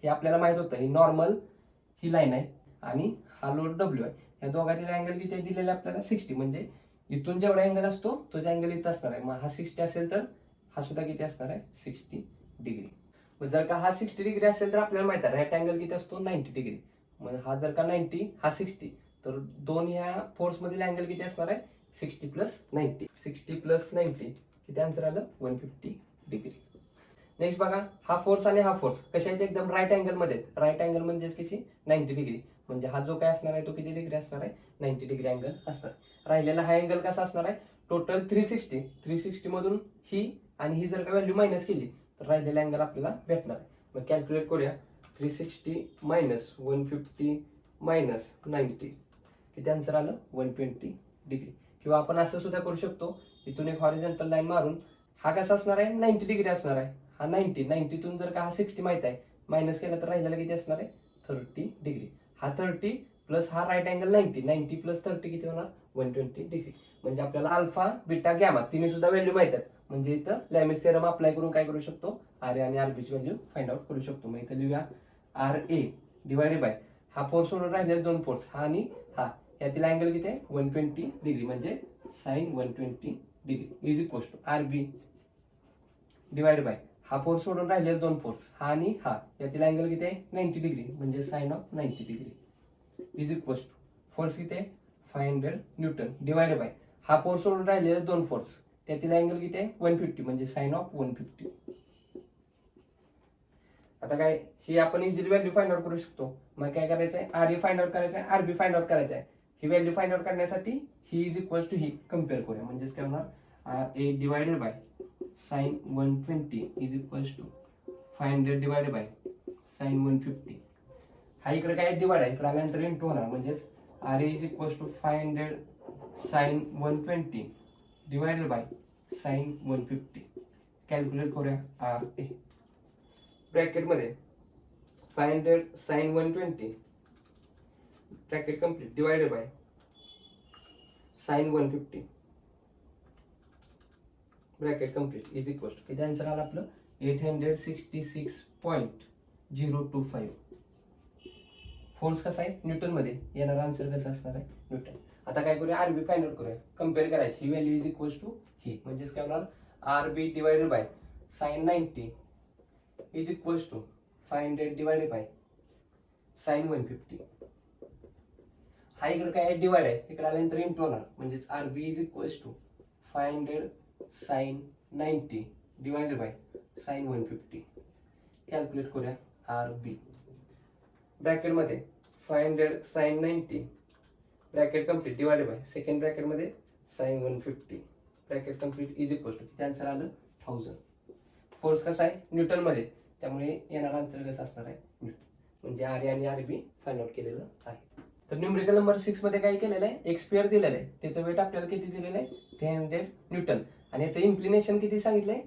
हे आपल्याला माहित होतं ही नॉर्मल ही लाईन आहे आणि हा लोड डब्ल्यू आहे, या दोघांतील अँगल किती दिलेला आपल्याला 60, म्हणजे इथून जेवढा अँगल असतो तोच अँगल इथं असणार आहे. मग हा 60 असेल तर हा सुद्धा किती असणार आहे 60 डिग्री. मग जर का हा 60 डिग्री असेल तर आपल्याला माहित आहे राईट अँगल किती असतो 90 डिग्री. मग हा जर का 90 हा 60 तर दोन ह्या फोर्स मधील अँगल किती असणार आहे 60 प्लस 90. 60 प्लस 90 किती आन्सर आलं 150 डिग्री. नेक्स्ट बघा हा फोर्स आणि हा फोर्स कशा आहेत एकदम राईट अँगल मध्ये, राईट अँगल म्हणजे कशी 90 डिग्री, म्हणजे हा जो काय असणार आहे तो किती डिग्री असणार आहे 90 डिग्री अँगल असणार. राहिलेला हा अँगल कसा असणार आहे टोटल 360 मधून ही आणि ही जर का व्हॅल्यू मायनस केली तर राहिलेला अँगल आपल्याला भेटणार आहे. मग कॅल्क्युलेट करूया 360 मायनस 150 मायनस 90 किती आन्सर आलं 120 डिग्री. किंवा आपण असं सुद्धा करू शकतो इथून एक हॉरिझॉन्टल लाईन मारून हा कसा असणार आहे 90 डिग्री असणार आहे, हा 90 तून जर का हा 60 माहित आहे मायनस केला तर राहिलेला किती असणार आहे 30 डिग्री. हा 30 प्लस हा राईट अँगल 90 प्लस 30 किती होणार 120 डिग्री. म्हणजे आपल्याला अल्फा बीटा गॅमा तिन्ही सुद्धा व्हॅल्यू माहित आहेत, म्हणजे इथं लॅमिस थेरम अप्लाय करून काय करू शकतो आर ए आणि आर बी ची व्हॅल्यू फाइंड आउट करू शकतो. मग इथं लिहूया आर ए डिवायडेड बाय हा फोर्स सोडून राहिलेले दोन फोर्स हा आणि हा, यातील अँगल किती आहे 120 डिग्री, म्हणजे sine 120 degree is equal to R B divide by हा फोर्स सोडून राहिलेले दोन फोर्स हा आणि हा, यातील अँगल किती आहे 90 डिग्री, म्हणजे sine of 90 degree is equal to force किती आहे 500 न्यूटन डिवाइड बाय हा फोर्स सोडून राहिलेले दोन फोर्स त्यातील अँगल किती आहे 150, म्हणजे साइन ऑफ 150. आता काय ही आपण इझिली व्हॅल्यू फाइंड आउट करू शकतो. मग काय करायचं आहे आर ए फाइंड आउट करायचं आहे, आर बी फाइंड आउट करायचं आहे. ही व्हॅल्यू फाइंड आउट करण्यासाठी ही इज इक्वल टू ही कम्पेअर करूया, म्हणजेच काय होणार R A divided by sine 120 is equal to 500 divided by sine 150. हा इकडे काय डिवाइड आहे इकडे आल्यानंतर इंटू होणार, म्हणजेच R A is equal to 500 sine 120 divided by sine 150. Calculate करूया आर ए. ब्रॅकेट मध्ये 500 sine 120 bracket complete divided by sine 150 bracket complete is equal to किती आन्सर आला आपलं 866.025. फोर्स कसा आहे न्यूटन मध्ये, येणारा आन्सर कसा असणार आहे न्यूटन. आता काय करूया आरबी फाइंड आउट करूया, कम्पेअर करायची ही व्हॅल्यू इज इक्वल टू ही, म्हणजेच काय होणार R B divided by sine 90 is equal to 500 divided by sine 150. हा इकडे काय डिवाइड आहे इकडे आल्यानंतर इंटू होणार, म्हणजेच R B is equal to 500 sine 90 divided by sine 150. Calculate करूया आर बी. ब्रॅकेट मध्ये 500 sine 90 bracket complete divided by second bracket मध्ये sine 150 bracket complete is equal to किती आन्सर आलं 1000. फोर्स कसा आहे न्यूटन मध्ये, त्यामुळे येणारा आन्सर कसा असणार आहे न्यूटन, म्हणजे आर ए आणि आर बी फाइंड आउट केलेलं आहे. तर न्यूमेरिकल नंबर 6 मध्ये काय केलेलं आहे एक स्पेअर दिलेलं आहे, त्याचं वेट आपल्याला किती दिलेलं आहे 300 न्यूटन आणि याचं इन्क्लिनेशन किती सांगितलंय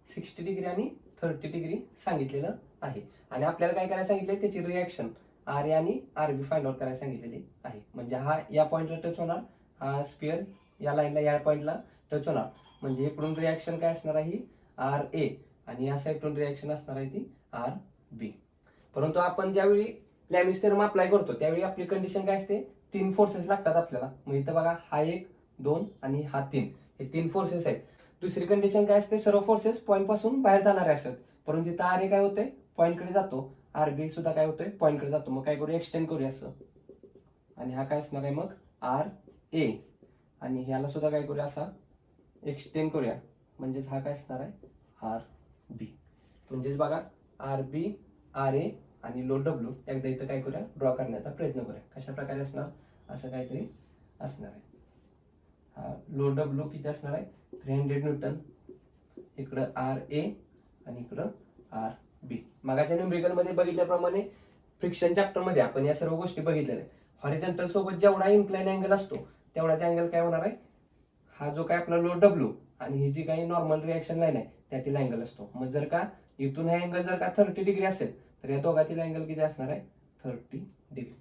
60 डिग्री आणि 30 डिग्री सांगितलेलं आहे. आणि आपल्याला काय करायला सांगितलंय त्याची रिॲक्शन आर ए आणि आर बी फाइंड आउट करायला सांगितलेली आहे. म्हणजे हा या पॉइंटला टच होणार, हा स्पेअर या लाईनला या पॉइंटला टच होणार, म्हणजे इकडून रिॲक्शन काय असणार आहे आर ए आणि या साईडून रिॲक्शन असणार आहे ती आर बी. परंतु आपण ज्यावेळी लॅमिस थेरम अप्लाय करतो त्यावेळी आपली कंडिशन काय असते, 3 फोर्सेस लागतात आपल्याला. मग इथं बघा हा 1, 2 आणि हा 3, हे 3 फोर्सेस आहेत. दुसरी कंडिशन काय असते, सर्व फोर्सेस पॉईंट पासून बाहेर जाणारे असतात. परंतु इथं आर ए काय होतंय, पॉईंटकडे जातो. आर बी सुद्धा काय होतोय, पॉईंटकडे जातो. मग काय करू, एक्सटेंड करूया असं. आणि हा काय असणार आहे मग आर ए, आणि ह्याला सुद्धा काय करूया असा एक्सटेंड करूया. म्हणजेच हा काय असणार आहे आर बी. म्हणजेच बघा आर बी, आर ए आणि लोड डब्ल्यू एकदा इथं काय करूया, ड्रॉ करण्याचा प्रयत्न करूया. कशा प्रकारे असणार, असं काहीतरी असणार आहे. हा लोड डब्ल्यू किती असणार आहे, 300 न्यूटन. इकडं आर ए आणि इकडं आर बी. मागाच्या न्यूमेरिकल मध्ये बघितल्याप्रमाणे फ्रिक्शन चॅप्टर मध्ये आपण या सर्व गोष्टी बघितलेल्या आहेत. हॉरिझॉन्टल सोबत जेवढा इन्क्लाइन अँगल असतो तेवढाच अँगल काय होणार आहे, हा जो काय आपला लोड डब्ल्यू आणि ही जी काही नॉर्मल रिॲक्शन लाईन आहे त्यातील अँगल असतो. मग जर का इथून हा अँगल जर का 30 डिग्री असेल तर या दोघातील अँगल किती असणार आहे, 30 डिग्री.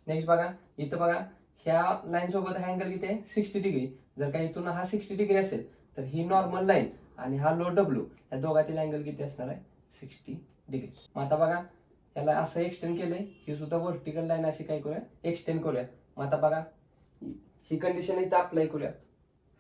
नेक्स्ट बघा इथं बघा ह्या लाईन सोबत हा अँगल किती आहे, 60 डिग्री. जर का इथून हा 60 डिग्री असेल तर ही नॉर्मल लाईन आणि हा लोड डब्ल्यू या दोघातील अँगल किती असणार आहे, 60 डिग्री. मग आता बघा याला असं एक्सटेंड केलंय, ही सुद्धा व्हर्टिकल लाईन अशी काय करूया, एक्सटेंड करूया. मग आता बघा ही कंडिशन इथं अप्लाय करूया.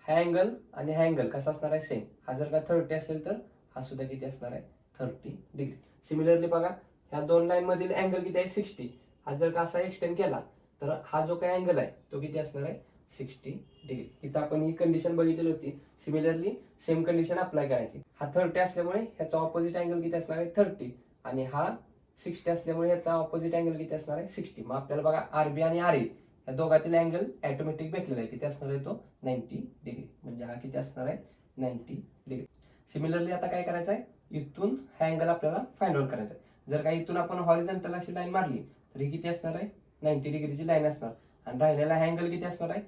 हा अँगल आणि हा अँगल कसा असणार आहे, सेम. हा जर का 30 असेल तर हा सुद्धा किती असणार आहे, 30 डिग्री. सिमिलरली बघा ह्या दोन लाईन मधील अँगल किती आहे, 60. हा जर का असा एक्सटेंड केला तर हा जो काही अँगल आहे तो किती असणार आहे, 60 डिग्री. इथं आपण ही कंडिशन बघितली होती. सिमिलरली सेम कंडिशन अप्लाय करायची. हा 30 असल्यामुळे ह्याचा ऑपोजिट अँगल किती असणार आहे, 30. आणि हा 60 असल्यामुळे ह्याचा ऑपोजिट अँगल किती असणार आहे, 60. मग आपल्याला बघा आरबी आणि आर ए या दोघातील अँगल ऑटोमॅटिक भेटलेला आहे. किती असणार आहे तो, 90 डिग्री. म्हणजे हा किती असणार आहे, 90 डिग्री. सिमिलरली आता काय करायचं आहे, इथून हा अँगल आपल्याला फाइंड आउट करायचा आहे. जर का इथून आपण हॉरिझॉन्टल अशी लाईन मारली तर ही किती असणार आहे, 90 डिग्रीची लाईन असणार. आणि राहिलेला हा अँगल किती असणार आहे,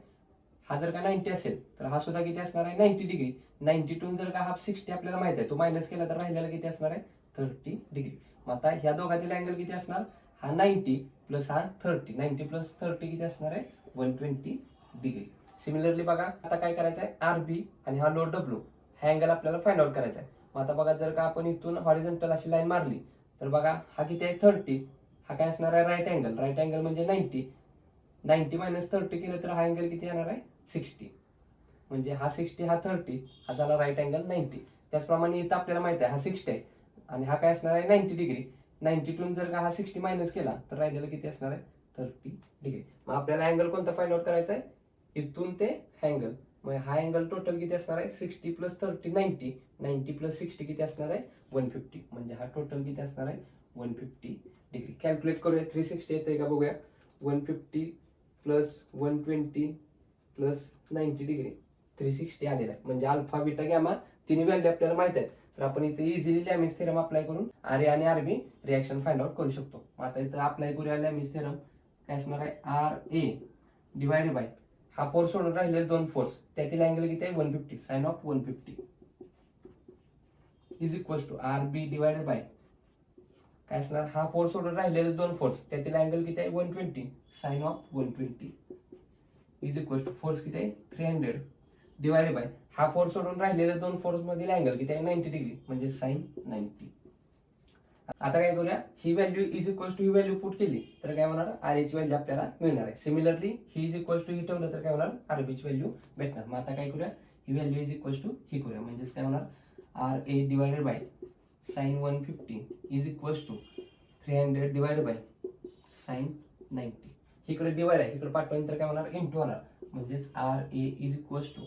हा जर का 90 असेल तर हा सुद्धा किती असणार आहे, 90 डिग्री. 92 जर का हा 60 आपल्याला माहित आहे, तो मायनस केला तर राहिलेला किती असणार आहे, 30 डिग्री. मग आता ह्या दोघातील अँगल किती असणार, हा 90 प्लस हा 30. 90 प्लस 30 किती असणार आहे, 120 डिग्री. सिमिलरली बघा आता काय करायचं आहे, आर बी आणि हा लोड डब्ल्यू हा अँगल आपल्याला फाइंड आउट करायचा आहे. मग आता बघा जर का आपण इथून हॉरिझॉन्टल अशी लाईन मारली तर बघा हा किती आहे, 30. हा काय असणार आहे, राईट अँगल. राईट अँगल म्हणजे 90. 90 मायनस 30 केलं तर हा अँगल किती येणार आहे, 60. म्हणजे हा 60, हा 30, हा झाला राईट अँगल 90. त्याचप्रमाणे इथं आपल्याला माहिती आहे हा 60 आहे आणि हा काय असणार आहे, 90 डिग्री. 92 जर का हा 60 मायनस केला तर राहिलेलं किती असणार आहे, 30 डिग्री. मग आपल्याला अँगल कोणता फाइंड आउट करायचा आहे, इथून ते अँगल. मग हा अँगल टोटल किती असणार आहे, 60 प्लस 30 90. 90 प्लस 60 किती असणार आहे, 150. म्हणजे हा टोटल किती असणार आहे, 150 डिग्री. कॅल्क्युलेट करूया, 360 येते का बघूया. 150 प्लस 120 प्लस 90 डिग्री, 360 आलेला आहे. म्हणजे अल्फा बीटा गॅमा तिन्ही व्हॅल्यू आपल्याला माहित आहेत. तर आपण इथे इझिली लॅमिस थेरम अप्लाय करून आर ए आणि आरबी रिॲक्शन फाइंड आउट करू शकतो. आता इथं अप्लाय करूया लॅमिस थेरम. काय असणार आहे, आर ए डिवाइडेड बाय हा फोर्स सोडून राहिलेले दोन फोर्स त्यातील अँगल किती आहे, 150. Sine of 150 is equal to R B divided by काय असणार, हा फोर्स सोडून राहिलेले दोन फोर्स त्यातील अँगल किती आहे, 120. Sine of 120 is equal to force किती आहे, 300 डिवाइडेड बाय हा फोर्स सोडून राहिलेले दोन फोर्स मधील अँगल किती आहे, 90 डिग्री. म्हणजे साइन 90. आता काय करूया, ही व्हॅल्यू इज इक्वल टू ही व्हॅल्यू पुट केली तर काय होणार, आर ए ची व्हॅल्यू आपल्याला मिळणार आहे. सिमिलरली ही इज इक्वल टू ही ठेवलं तर काय होणार, आर बी ची व्हॅल्यू भेटणार. मग आता काय करूया, ही व्हॅल्यू इज इक्वल टू ही करूया. म्हणजेच काय होणार, R A divided by sine 150 is equal to 300 divided by sine 90. इकडे डिवाइड आहे, इकडे पाठवून तर काय होणार, इंटू होणार. म्हणजेच R A is equal to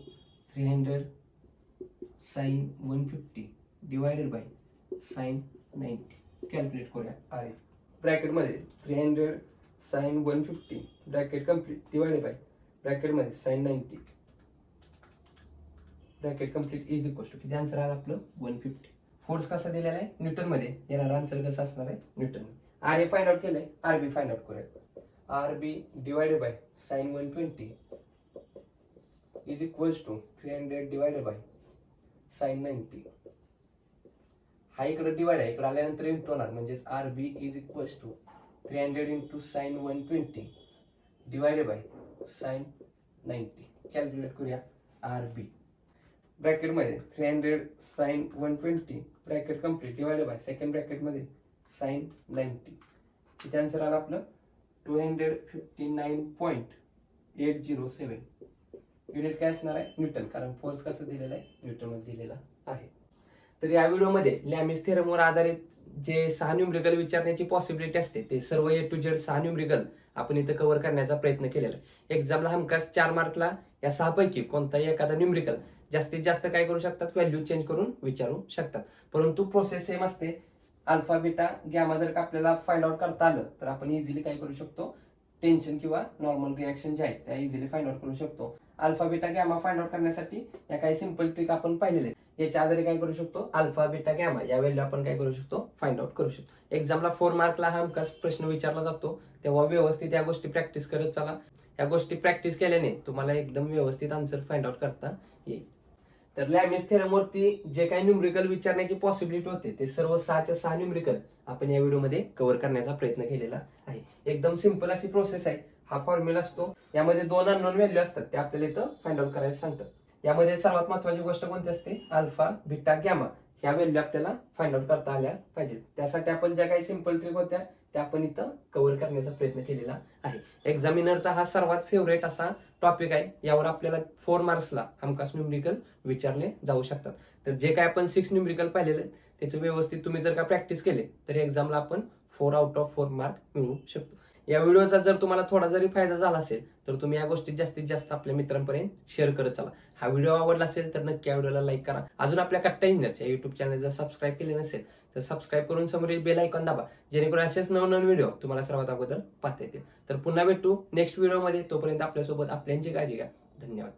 300 sine 150 divided by sine 90. Calculate करूया आर ए. ब्रॅकेट मध्ये 300 sine 150 bracket complete divided by bracket मध्ये sine 90 bracket complete is equal to किती आन्सर आला आपलं, 150. फोर्स कसा दिलेला आहे, न्यूटन मध्ये. येणार आन्सर कसं असणार आहे, newton. R A find out केलंय, आर बी फाइंड आउट करूया. R B divided by sine 120 is equal to 300 divided by sine 90. हा इकडे डिवाइड आहे, इकडे आल्यानंतर इंटू होणार. म्हणजेच R B is equal to 300 into sine 120 divided by sine 90. Calculate करूया आर बी. ब्रॅकेटमध्ये 300 sine 120 bracket complete divided by second ब्रॅकेटमध्ये साइन 90. इथे आन्सर आला आपलं 259.807. युनिट काय असणार आहे? न्यूटन, कारण फोर्स कसं दिलेला आहे? न्यूटन मध्ये दिलेला आहे. तर या व्हिडिओमध्ये लॅमिस थेरमवर आधारित जे 6 न्यूमरिकल विचारण्याची पॉसिबिलिटी असते ते सर्व A to Z 6 न्यूमरिकल आपण इथं कव्हर करण्याचा प्रयत्न केलेला आहे. एक्झामला हमखास 4 मार्कला या 6 पैकी कोणताही एखादा न्यूमरिकल जास्तीत जास्त काय करू शकतात? व्हॅल्यू चेंज करून विचारू शकतात. परंतु प्रोसेस सेम असते. अल्फा बीटा गॅमा जर का आपल्याला फाइंड आउट करता आलं तर आपण इझिली काय करू शकतो? टेन्शन किंवा नॉर्मल रिॲक्शन जे आहेत त्या इझिली फाइंड आउट करू शकतो. Alpha beta gamma find out करण्यासाठी या काही सिंपल ट्रिक आपण पाहिलेले आहेत. याच्या आधारे काय करू शकतो? अल्फा बीटा गॅमा या व्हॅल्यू आपण काय करू शकतो? फाइंड आउट करू शकतो. एक्झामला 4 मार्कला हा हमखास प्रश्न विचारला जातो, तेव्हा व्यवस्थित या गोष्टी प्रॅक्टिस करत चला. या गोष्टी प्रॅक्टिस केल्याने तुम्हाला एकदम व्यवस्थित आन्सर फाइंड आउट करता येईल. तर लॅमिस थेरमवरती जे काही न्यूमरिकल विचारण्याची पॉसिबिलिटी होते ते सर्व 6च्या 6 न्यूमरिकल आपण या व्हिडिओमध्ये कव्हर करण्याचा प्रयत्न केलेला आहे. एकदम सिंपल अशी प्रोसेस आहे. हा फॉर्म्युला असतो, यामध्ये 2 अननोन व्हॅल्यू असतात, ते आपल्याला इथं फाइंड आउट करायला सांगतात. यामध्ये सर्वात महत्त्वाची गोष्ट कोणती असते? अल्फा बीटा गॅमा ह्या व्हॅल्यू आपल्याला फाइंड आउट करता आल्या पाहिजेत. त्यासाठी आपण ज्या काही सिंपल ट्रिक होत्या त्या आपण इथं कव्हर करण्याचा प्रयत्न केलेला आहे. एक्झामिनरचा हा सर्वात फेवरेट असा टॉपिक आहे. यावर आपल्याला 4 मार्क्सला हमखास न्यूमरिकल विचारले जाऊ शकतात. तर जे काय आपण 6 न्यूमरिकल पाहिलेले त्याचं व्यवस्थित तुम्ही जर का प्रॅक्टिस केले तर एक्झामला आपण 4 आउट ऑफ 4 मार्क मिळवू शकतो. या व्हिडिओचा जर तुम्हाला थोडा जरी फायदा झाला असेल तर तुम्ही या गोष्टी जास्तीत जास्त आपल्या मित्रांपर्यंत शेअर करत चला. हा व्हिडिओ आवडला असेल तर नक्की या व्हिडिओला लाईक करा. अजून आपल्या कट्टा इंजिनियर्स या युट्यूब चॅनल जर सबस्क्राईब केले नसेल तर सबस्क्राईब करून समोरील बेल आयकॉन दाबा, जेणेकरून असेच नवनवीन व्हिडिओ तुम्हाला सर्वात अगोदर पाहता येतील. तर पुन्हा भेटू नेक्स्ट व्हिडिओमध्ये. तोपर्यंत आपल्यासोबत आपल्यांची काळजी घ्या. धन्यवाद.